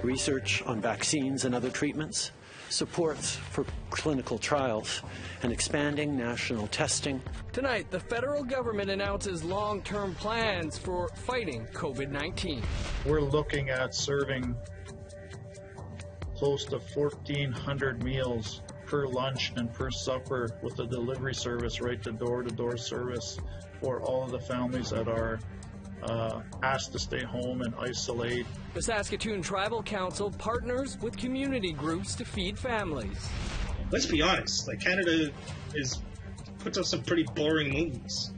research on vaccines and other treatments, supports for clinical trials, and expanding national testing. Tonight, the federal government announces long-term plans for fighting COVID-19. We're looking at serving close to 1,400 meals per lunch and per supper with a delivery service, right to door service for all of the families that are asked to stay home and isolate. The Saskatoon Tribal Council partners with community groups to feed families. Let's be honest, Canada puts out some pretty boring movies.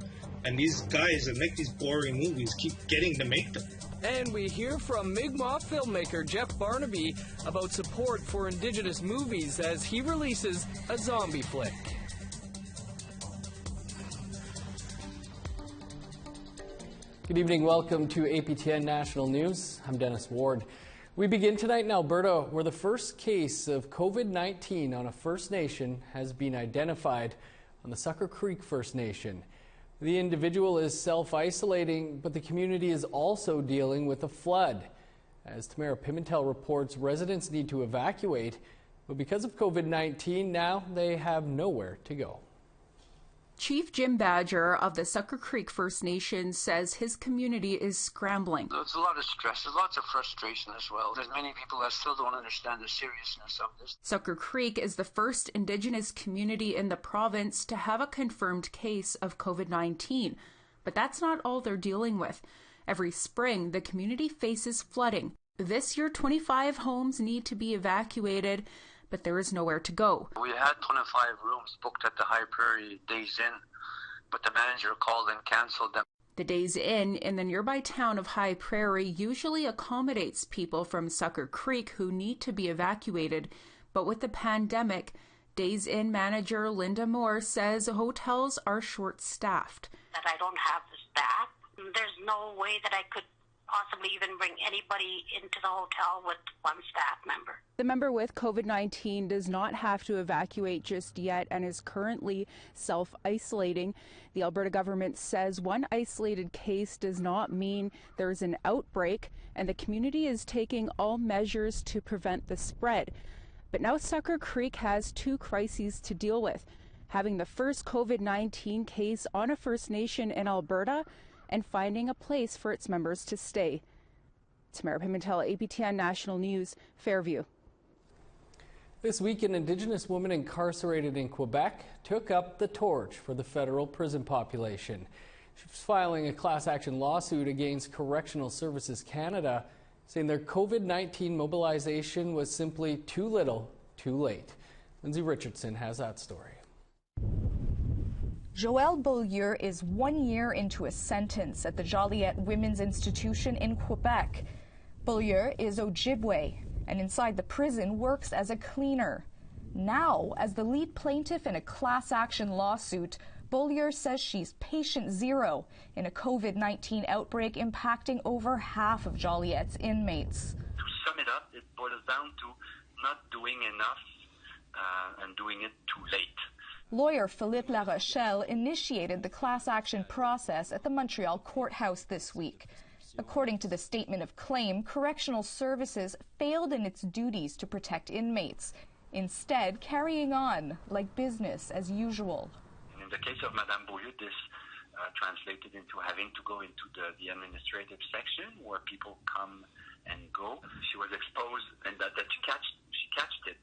And these guys that make these boring movies keep getting to make them. And we hear from Mi'kmaq filmmaker Jeff Barnaby about support for indigenous movies as he releases a zombie flick. Good evening, welcome to APTN National News. I'm Dennis Ward. We begin tonight in Alberta, where the first case of COVID-19 on a First Nation has been identified on the Sucker Creek First Nation. The individual is self-isolating, but the community is also dealing with a flood. As Tamara Pimentel reports, residents need to evacuate, but because of COVID-19, now they have nowhere to go. Chief Jim Badger of the Sucker Creek First Nation says his community is scrambling. There's a lot of stress, there's lots of frustration as well. There's many people that still don't understand the seriousness of this. Sucker Creek is the first Indigenous community in the province to have a confirmed case of COVID-19. But that's not all they're dealing with. Every spring, the community faces flooding. This year, 25 homes need to be evacuated, but there is nowhere to go. We had 25 rooms booked at the High Prairie Days Inn, but the manager called and canceled them. The Days Inn in the nearby town of High Prairie usually accommodates people from Sucker Creek who need to be evacuated, but with the pandemic, Days Inn manager Linda Moore says hotels are short-staffed. That I don't have the staff. There's no way that I could possibly even bring anybody into the hotel with one staff member. The member with COVID-19 does not have to evacuate just yet and is currently self-isolating. The Alberta government says one isolated case does not mean there is an outbreak, and the community is taking all measures to prevent the spread. But now Sucker Creek has two crises to deal with: having the first COVID-19 case on a First Nation in Alberta and finding a place for its members to stay. Tamara Pimentel, APTN National News, Fairview. This week, an Indigenous woman incarcerated in Quebec took up the torch for the federal prison population. She was filing a class action lawsuit against Correctional Services Canada, saying their COVID-19 mobilization was simply too little, too late. Lindsay Richardson has that story. Joelle Beaulieu is 1 year into a sentence at the Joliette Women's Institution in Quebec. Beaulieu is Ojibwe, and inside the prison works as a cleaner. Now, as the lead plaintiff in a class action lawsuit, Beaulieu says she's patient zero in a COVID-19 outbreak impacting over half of Joliette's inmates. To sum it up, it boils down to not doing enough and doing it too late. Lawyer Philippe Larochelle initiated the class action process at the Montreal courthouse this week. According to the statement of claim, Correctional Services failed in its duties to protect inmates, instead carrying on like business as usual. In the case of Madame Beaulieu, this translated into having to go into the administrative section where people come and go. She was exposed, and that she catched it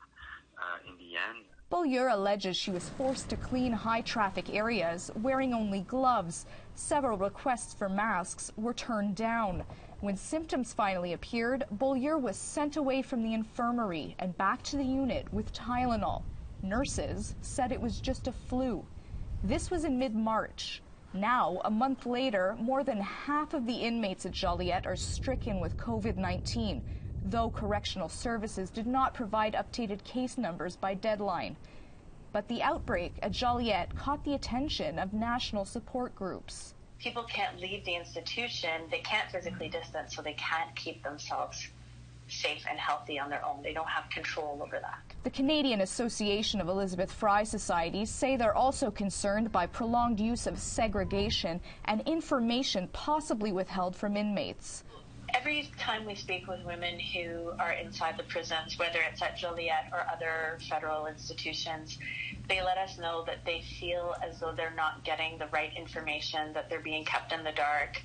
in the end. Beaulieu alleges she was forced to clean high-traffic areas, wearing only gloves. Several requests for masks were turned down. When symptoms finally appeared, Beaulieu was sent away from the infirmary and back to the unit with Tylenol. Nurses said it was just a flu. This was in mid-March. Now, a month later, more than half of the inmates at Joliette are stricken with COVID-19. Though Correctional Services did not provide updated case numbers by deadline. But the outbreak at Joliette caught the attention of national support groups. People can't leave the institution, they can't physically distance, so they can't keep themselves safe and healthy on their own. They don't have control over that. The Canadian Association of Elizabeth Fry Societies say they're also concerned by prolonged use of segregation and information possibly withheld from inmates. Every time we speak with women who are inside the prisons, whether it's at Joliet or other federal institutions, they let us know that they feel as though they're not getting the right information, that they're being kept in the dark.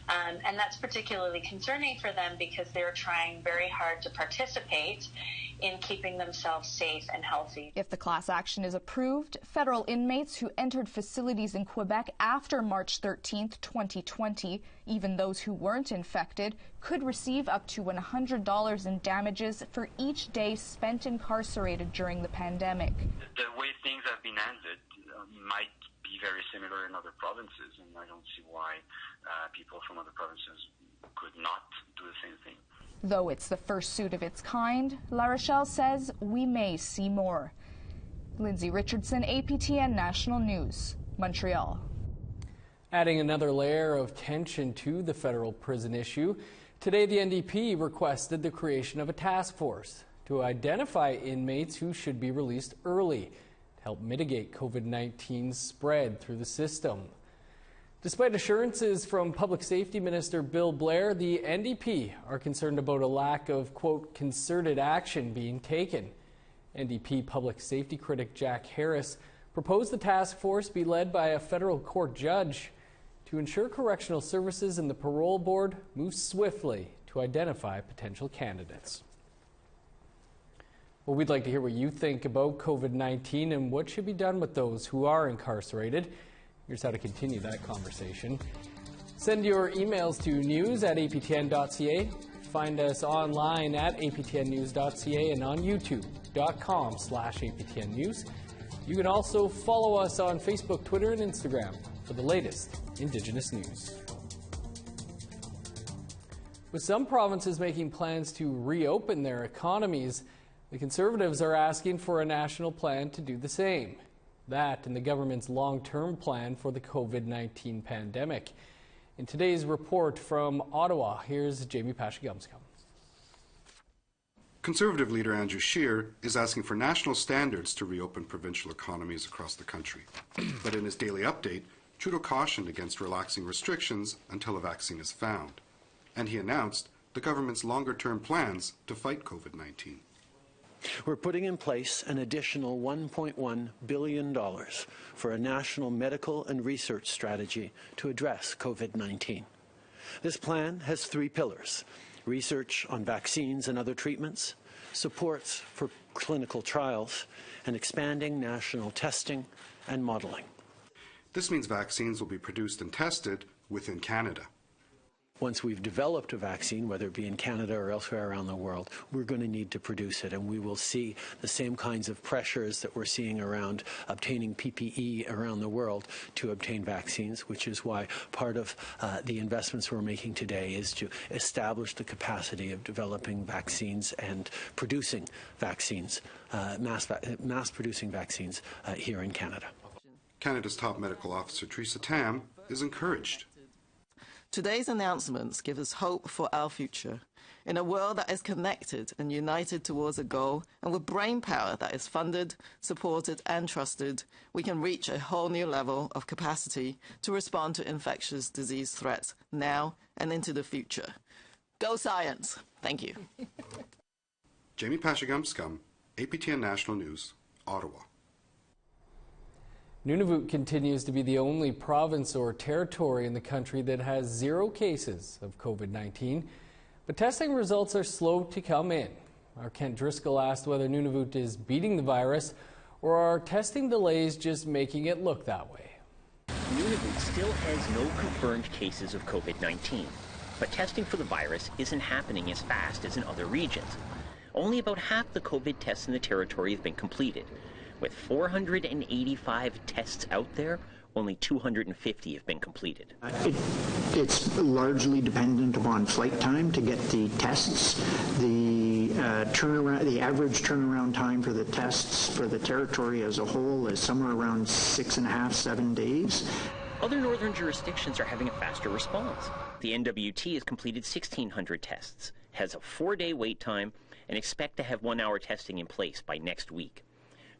And that's particularly concerning for them because they're trying very hard to participate in keeping themselves safe and healthy. If the class action is approved, federal inmates who entered facilities in Quebec after March 13th, 2020, even those who weren't infected, could receive up to $100 in damages for each day spent incarcerated during the pandemic. The way things have been handled might be very similar in other provinces, and I don't see why people from other provinces could not do the same thing. Though it's the first suit of its kind, La Rochelle says we may see more. Lindsay Richardson, APTN National News, Montreal. Adding another layer of tension to the federal prison issue, today the NDP requested the creation of a task force to identify inmates who should be released early to help mitigate COVID-19's spread through the system. Despite assurances from Public Safety Minister Bill Blair, the NDP are concerned about a lack of, quote, concerted action being taken. NDP Public Safety critic Jack Harris proposed the task force be led by a federal court judge to ensure correctional services and the parole board move swiftly to identify potential candidates. Well, we'd like to hear what you think about COVID-19 and what should be done with those who are incarcerated. Here's how to continue that conversation. Send your emails to news@aptn.ca. Find us online at aptnnews.ca and on youtube.com/aptnnews. You can also follow us on Facebook, Twitter, and Instagram for the latest Indigenous news. With some provinces making plans to reopen their economies, the Conservatives are asking for a national plan to do the same. That and the government's long-term plan for the COVID-19 pandemic. In today's report from Ottawa, here's Jamie Pashigumscom. Conservative leader Andrew Scheer is asking for national standards to reopen provincial economies across the country. But in his daily update, Trudeau cautioned against relaxing restrictions until a vaccine is found. And he announced the government's longer-term plans to fight COVID-19. We're putting in place an additional $1.1 billion for a national medical and research strategy to address COVID-19. This plan has 3 pillars: research on vaccines and other treatments, supports for clinical trials, and expanding national testing and modeling. This means vaccines will be produced and tested within Canada. Once we've developed a vaccine, whether it be in Canada or elsewhere around the world, we're going to need to produce it, and we will see the same kinds of pressures that we're seeing around obtaining PPE around the world to obtain vaccines, which is why part of the investments we're making today is to establish the capacity of developing vaccines and producing vaccines, mass producing vaccines here in Canada. Canada's top medical officer, Theresa Tam, is encouraged. Today's announcements give us hope for our future. In a world that is connected and united towards a goal, and with brain power that is funded, supported and trusted, we can reach a whole new level of capacity to respond to infectious disease threats now and into the future. Go science! Thank you. Jamie Pashigumscom, APTN National News, Ottawa. Nunavut continues to be the only province or territory in the country that has 0 cases of COVID-19, but testing results are slow to come in. Our Kent Driscoll asked whether Nunavut is beating the virus or are testing delays just making it look that way. Nunavut still has no confirmed cases of COVID-19, but testing for the virus isn't happening as fast as in other regions. Only about half the COVID tests in the territory have been completed. With 485 tests out there, only 250 have been completed. It's largely dependent upon flight time to get the tests. The average turnaround time for the tests for the territory as a whole is somewhere around 6.5 to 7 days. Other northern jurisdictions are having a faster response. The NWT has completed 1,600 tests, has a 4-day wait time, and expect to have 1-hour testing in place by next week.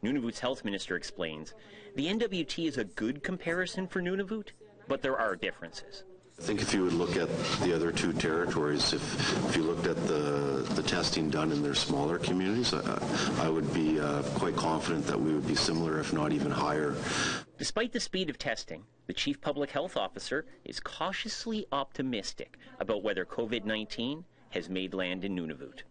Nunavut's health minister explains, the NWT is a good comparison for Nunavut, but there are differences. I think if you would look at the other two territories, if you looked at the testing done in their smaller communities, I would be quite confident that we would be similar, if not even higher. Despite the speed of testing, the Chief Public Health Officer is cautiously optimistic about whether COVID-19 has made land in Nunavut.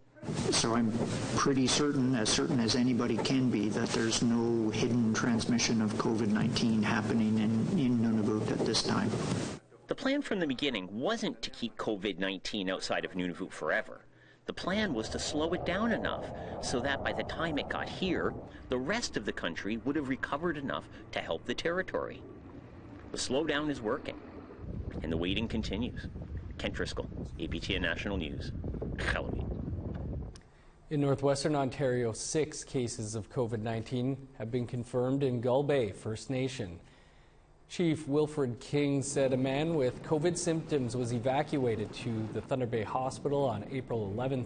So I'm pretty certain as anybody can be, that there's no hidden transmission of COVID-19 happening in Nunavut at this time. The plan from the beginning wasn't to keep COVID-19 outside of Nunavut forever. The plan was to slow it down enough so that by the time it got here, the rest of the country would have recovered enough to help the territory. The slowdown is working, and the waiting continues. Kent Driscoll, APTN National News, Khalavi. In northwestern Ontario, 6 cases of COVID-19 have been confirmed in Gull Bay First Nation. Chief Wilfred King said a man with COVID symptoms was evacuated to the Thunder Bay Hospital on April 11th.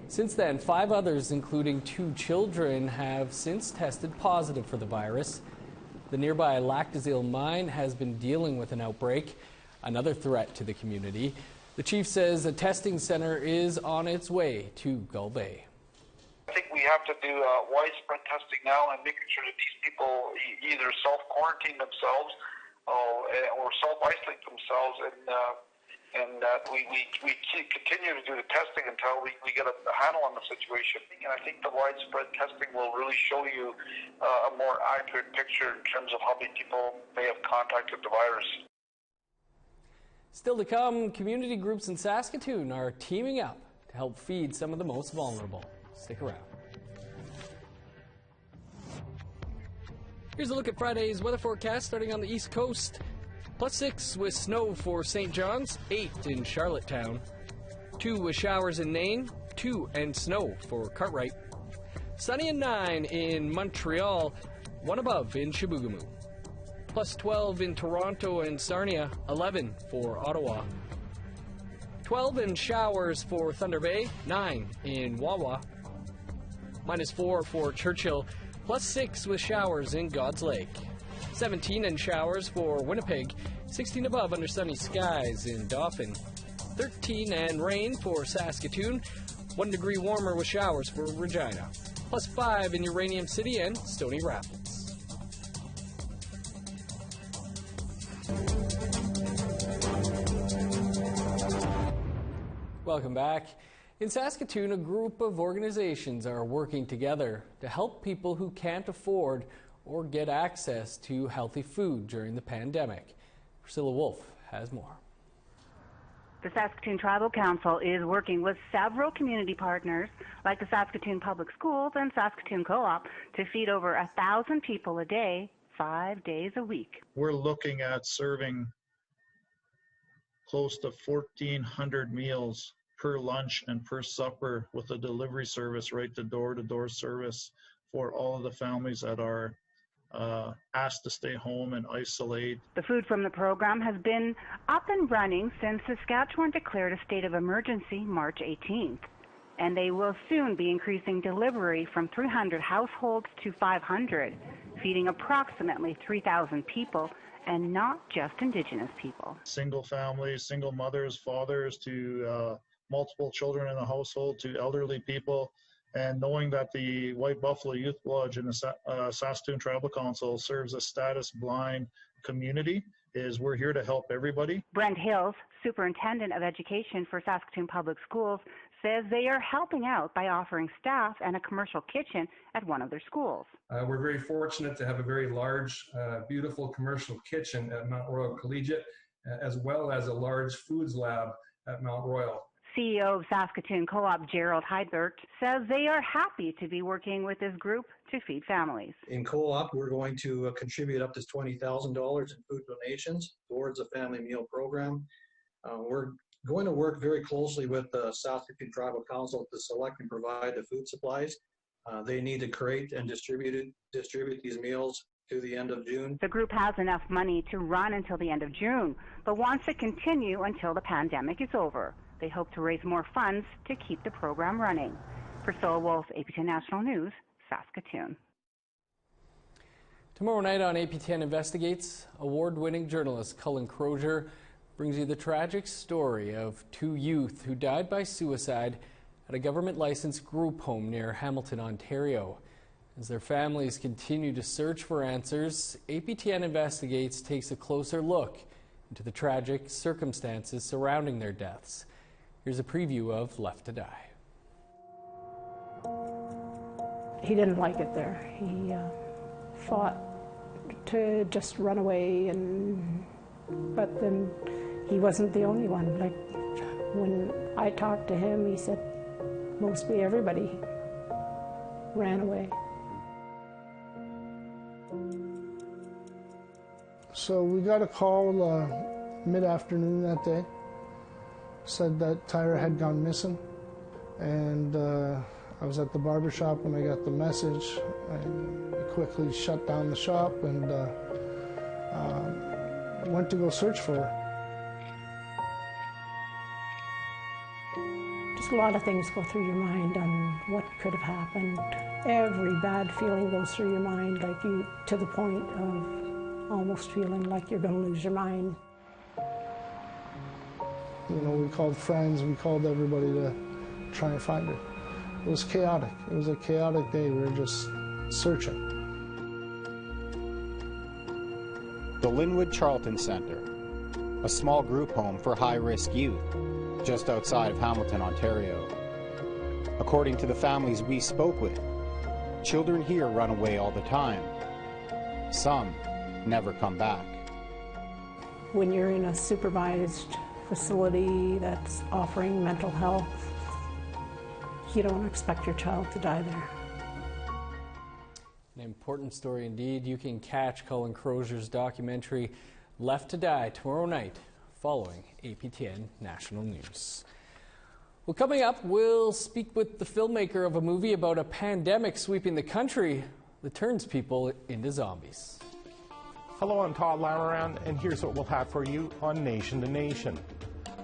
Since then, 5 others, including 2 children, have since tested positive for the virus. The nearby Lactazil mine has been dealing with an outbreak, another threat to the community. The chief says a testing center is on its way to Gull Bay. I think we have to do widespread testing now and making sure that these people either self-quarantine themselves or self-isolate themselves, and that we continue to do the testing until we get a handle on the situation. And I think the widespread testing will really show you a more accurate picture in terms of how many people may have contacted the virus. Still to come, community groups in Saskatoon are teaming up to help feed some of the most vulnerable. Stick around. Here's a look at Friday's weather forecast starting on the East Coast. +6 with snow for St. John's, 8 in Charlottetown. 2 with showers in Nain, 2 and snow for Cartwright. Sunny and 9 in Montreal, 1 above in Chibougamau. +12 in Toronto and Sarnia, 11 for Ottawa. 12 in showers for Thunder Bay, 9 in Wawa. -4 for Churchill, +6 with showers in God's Lake. 17 in showers for Winnipeg, 16 above under sunny skies in Dauphin. 13 and rain for Saskatoon, 1 degree warmer with showers for Regina. +5 in Uranium City and Stony Rapids. Welcome back. In Saskatoon, a group of organizations are working together to help people who can't afford or get access to healthy food during the pandemic. Priscilla Wolf has more. The Saskatoon Tribal Council is working with several community partners like the Saskatoon Public Schools and Saskatoon Co-op to feed over 1,000 people a day, 5 days a week. We're looking at serving close to 1,400 meals per lunch and per supper with a delivery service right to door service for all of the families that are asked to stay home and isolate. The food from the program has been up and running since Saskatchewan declared a state of emergency March 18th. And they will soon be increasing delivery from 300 households to 500, feeding approximately 3,000 people, and not just Indigenous people. Single families, single mothers, fathers, to multiple children in the household, to elderly people. And knowing that the White Buffalo Youth Lodge and the Saskatoon Tribal Council serves a status-blind community, we're here to help everybody. Brent Hills, Superintendent of Education for Saskatoon Public Schools, says they are helping out by offering staff and a commercial kitchen at one of their schools. We're very fortunate to have a very large, beautiful commercial kitchen at Mount Royal Collegiate, as well as a large foods lab at Mount Royal. CEO of Saskatoon Co-op Gerald Heidbert says they are happy to be working with this group to feed families. In Co-op, we're going to contribute up to $20,000 in food donations towards a family meal program. We're going to work very closely with the Saskatoon Tribal Council to select and provide the food supplies. They need to create and distribute these meals to the end of June. The group has enough money to run until the end of June, but wants to continue until the pandemic is over. They hope to raise more funds to keep the program running. Priscilla Wolf, APTN National News, Saskatoon. Tomorrow night on APTN Investigates, award-winning journalist Cullen Crozier brings you the tragic story of two youth who died by suicide at a government-licensed group home near Hamilton, Ontario. As their families continue to search for answers, APTN Investigates takes a closer look into the tragic circumstances surrounding their deaths. Here's a preview of Left to Die. He didn't like it there. He fought to just run away, but then he wasn't the only one. Like when I talked to him, he said mostly everybody ran away. So we got a call mid-afternoon that day, said that Tyra had gone missing, and I was at the barber shop when I got the message. I quickly shut down the shop and went to go search for her. Just a lot of things go through your mind on what could have happened. Every bad feeling goes through your mind, like you, to the point of almost feeling like you're going to lose your mind. You know, we called friends, we called everybody to try and find her. It was chaotic. It was a chaotic day. We were just searching. The Linwood Charlton Centre, a small group home for high-risk youth, just outside of Hamilton, Ontario. According to the families we spoke with, children here run away all the time. Some never come back. When you're in a supervised facility that's offering mental health, you don't expect your child to die there. An important story indeed. You can catch Colin Crozier's documentary Left to Die tomorrow night following APTN National News. Well, coming up, we'll speak with the filmmaker of a movie about a pandemic sweeping the country that turns people into zombies. Hello, I'm Todd Lamoran, and here's what we'll have for you on Nation to Nation.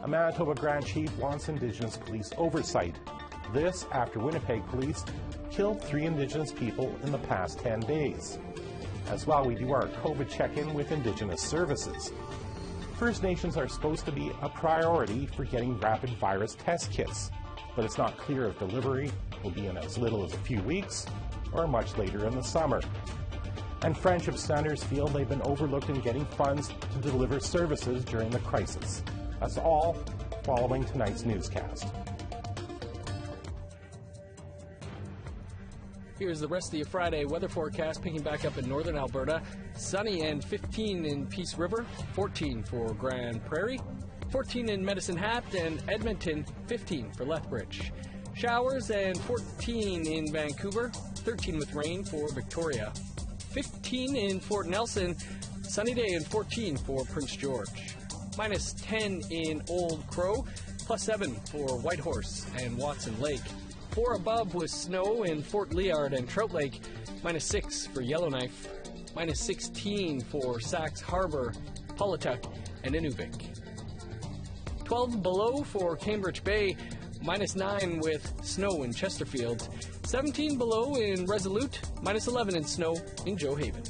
A Manitoba Grand Chief wants Indigenous police oversight. This after Winnipeg police killed 3 Indigenous people in the past 10 days. As well, we do our COVID check-in with Indigenous services. First Nations are supposed to be a priority for getting rapid virus test kits, but it's not clear if delivery will be in as little as a few weeks or much later in the summer. And Friendship Centers feel they've been overlooked in getting funds to deliver services during the crisis. That's all following tonight's newscast. Here's the rest of your Friday weather forecast, picking back up in northern Alberta. Sunny and 15 in Peace River, 14 for Grand Prairie, 14 in Medicine Hat, and Edmonton, 15 for Lethbridge. Showers and 14 in Vancouver, 13 with rain for Victoria, 15 in Fort Nelson, sunny day and 14 for Prince George. Minus 10 in Old Crow, plus 7 for Whitehorse and Watson Lake. 4 above with snow in Fort Liard and Trout Lake, minus 6 for Yellowknife, minus 16 for Sax Harbor, Polituck, and Inuvik. 12 below for Cambridge Bay, minus 9 with snow in Chesterfield, 17 below in Resolute, minus 11 in snow in Joe Haven.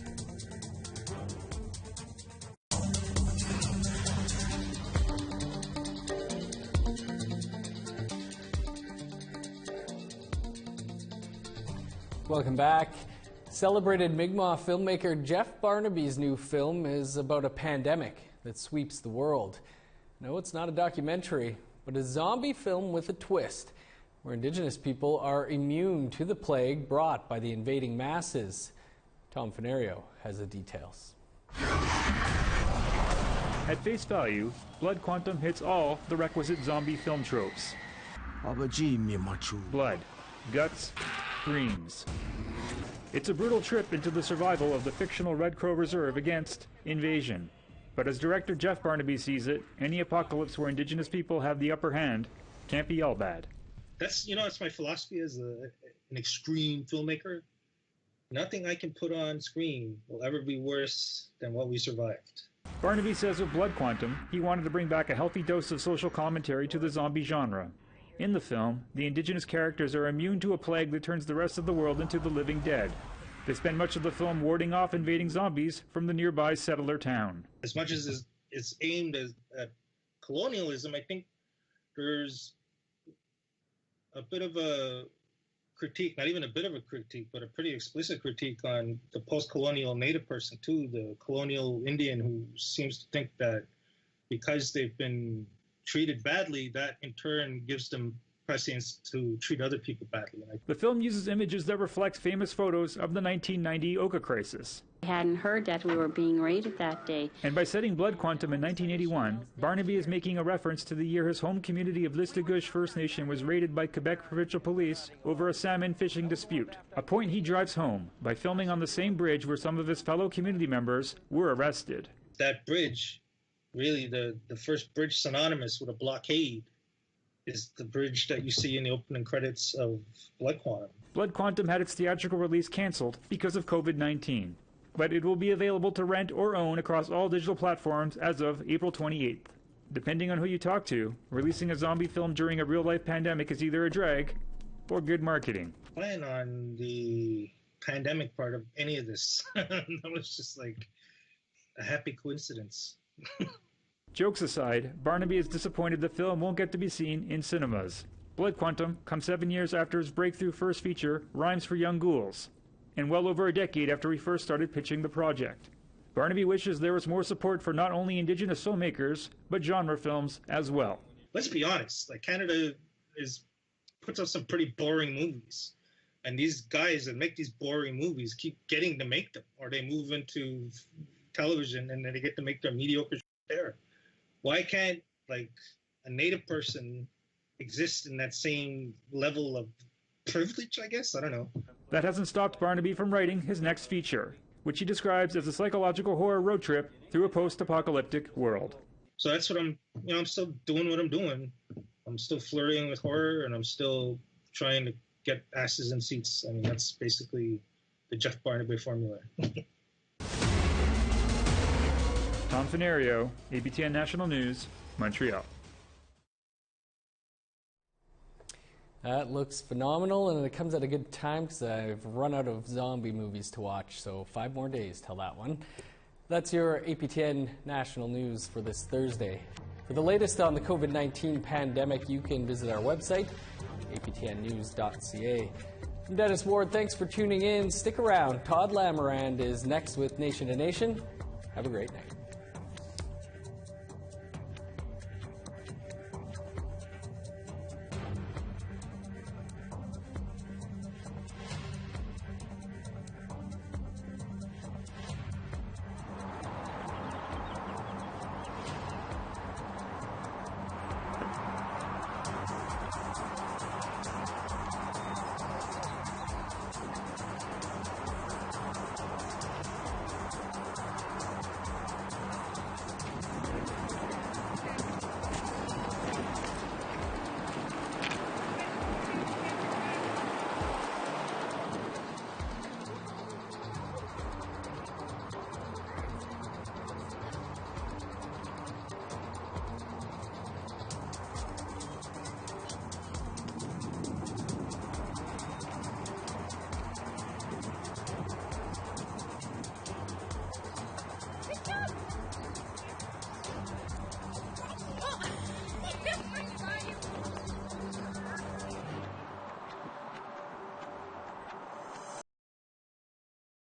Welcome back. Celebrated Mi'kmaq filmmaker Jeff Barnaby's new film is about a pandemic that sweeps the world. No, it's not a documentary, but a zombie film with a twist, where Indigenous people are immune to the plague brought by the invading masses. Tom Fenario has the details. At face value, Blood Quantum hits all the requisite zombie film tropes. Blood, guts, screams. It's a brutal trip into the survival of the fictional Red Crow Reserve against invasion. But as director Jeff Barnaby sees it, any apocalypse where Indigenous people have the upper hand can't be all bad. That's my philosophy as an extreme filmmaker. Nothing I can put on screen will ever be worse than what we survived. Barnaby says with Blood Quantum, he wanted to bring back a healthy dose of social commentary to the zombie genre. In the film, the Indigenous characters are immune to a plague that turns the rest of the world into the living dead. They spend much of the film warding off invading zombies from the nearby settler town. As much as it's aimed at colonialism, I think there's a bit of a critique, not even a bit of a critique, but a pretty explicit critique on the post-colonial Native person too, the colonial Indian, who seems to think that because they've been treated badly, that in turn gives them prescience to treat other people badly. The film uses images that reflect famous photos of the 1990 Oka crisis. I hadn't heard that we were being raided that day. And by setting Blood Quantum in 1981, Barnaby is making a reference to the year his home community of Listugush First Nation was raided by Quebec provincial police over a salmon fishing dispute, a point he drives home by filming on the same bridge where some of his fellow community members were arrested. That bridge, really the first bridge synonymous with a blockade, is the bridge that you see in the opening credits of Blood Quantum. Blood Quantum had its theatrical release canceled because of COVID-19, but it will be available to rent or own across all digital platforms as of April 28th. Depending on who you talk to, releasing a zombie film during a real-life pandemic is either a drag or good marketing. Plan on the pandemic part of any of this. That was just like a happy coincidence. Jokes aside, Barnaby is disappointed the film won't get to be seen in cinemas. Blood Quantum comes 7 years after his breakthrough first feature, Rhymes for Young Ghouls, and well over a decade after he first started pitching the project. Barnaby wishes there was more support for not only Indigenous filmmakers, but genre films as well. Let's be honest, like Canada puts out some pretty boring movies. And these guys that make these boring movies keep getting to make them, or they move into television and then they get to make their mediocre shit there. Why can't like a Native person exist in that same level of privilege, I guess? I don't know. That hasn't stopped Barnaby from writing his next feature, which he describes as a psychological horror road trip through a post-apocalyptic world. So that's what I'm still doing what I'm doing. I'm still flirting with horror, and I'm still trying to get asses in seats. I mean, that's basically the Jeff Barnaby formula. Tom Fenario, APTN National News, Montreal. That looks phenomenal, and it comes at a good time because I've run out of zombie movies to watch, so 5 more days till that one. That's your APTN National News for this Thursday. For the latest on the COVID-19 pandemic, you can visit our website, aptnnews.ca. I'm Dennis Ward. Thanks for tuning in. Stick around. Todd Lamarand is next with Nation to Nation. Have a great night.